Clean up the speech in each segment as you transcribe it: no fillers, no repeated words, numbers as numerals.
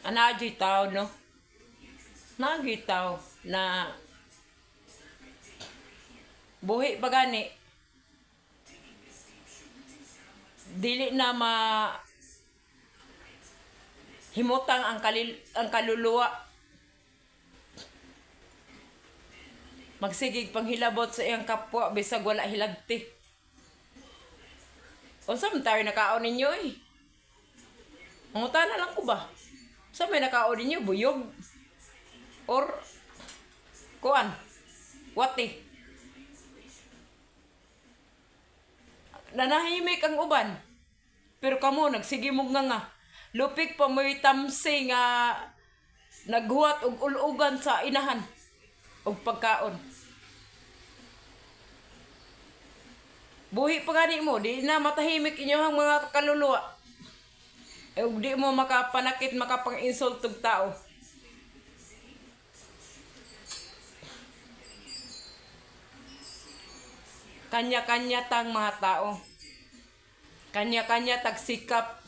Anadyo'y tao, no? Nagyo'y tao na buhi ba gani? Dili na himutang ang kaluluwa. Magsigig panghilabot sa iyang kapwa bisag wala hilabti. Unsa man tayo nakaon ninyo eh? Mangutana lang ko ba? Sa may nakaon ninyo buyog or kuan? Wati. Nanahimik ang uban. Pero kamo nagsige mo nga. Lupik pa mo'y tamsi nga naghuwat og ulugan sa inahan og pagkaon. Buhi pa gani mo, di na matahimik inyohang mga kaluluwa. Ug di mo makapanakit, makapang-insultog tao. Kanya-kanya tang mga tao. Kanya-kanya tag sikap.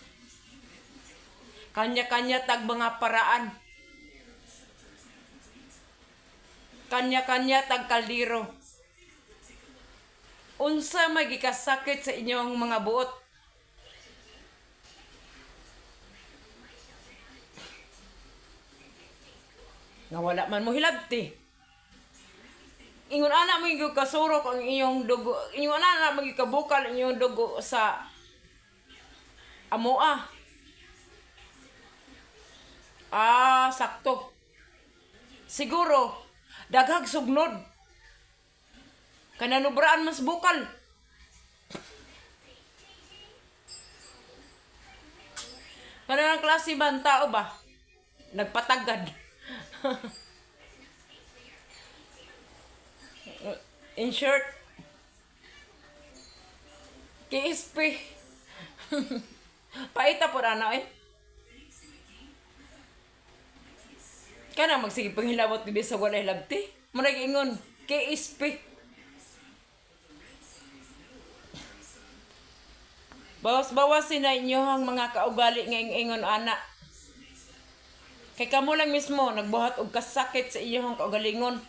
Kanya-kanya tag mga paraan. Kanya-kanya tag kaldiro. Unsa may gikasakit sa inyong mga buot? Nga wala man mo hilabti. Ingon ana mo yung kasurok ang inyong dugo. Ingon ana mo kabukal ang inyong dugo sa amoa. Sakto. Siguro, daghag sugnod. Kananubraan mas bukal. Kanang klase ba ang tao ba? Nagpatagad. In short, KSP. Paita po na eh. Kana magsige panghilabot di sa walay labti. Muna ingon, KSP. Bawas-bawasin na inyohang mga kaugali nga ingon ana. Kay kamo lang mismo nagbuhat og kasakit sa inyong kaugalingon.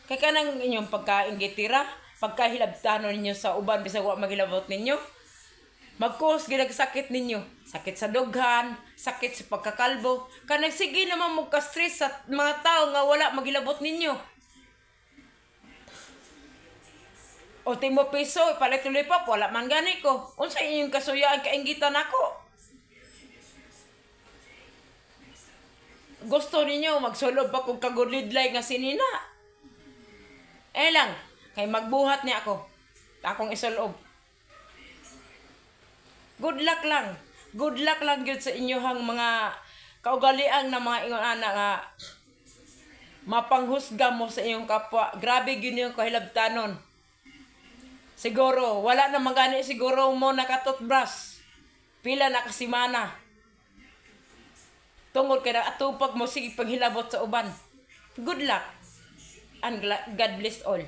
Kay kanang inyong pagkain gitira, pagkahilabtanon ninyo sa uban bisag wa maghilabot ninyo. Magkos ginag sakit ninyo, sakit sa dughan, sakit sa pagkakalbo. Kanang sige naman mo ka-stress sa mga tao nga wala maghilabot ninyo. O timo piso, palit-tuloy pa, wala man gani ko. Unsa inyong kasuyaan kainggitan ako? Gusto ninyo magsulob pa kung kagulidlay nga sinina. Lang, kay magbuhat niya ako. Akong isulob. Good luck lang. Good luck lang yun sa inyohang mga kaugalian na mga ingon ana nga mapanghusga mo sa inyong kapwa. Grabe yun yung kahilabtanon. Siguro, wala na magani siguro mo nakatutbrush. Pila na kasimana. Tungod kay atupag mo sige paghilabot sa uban. Good luck and God bless all.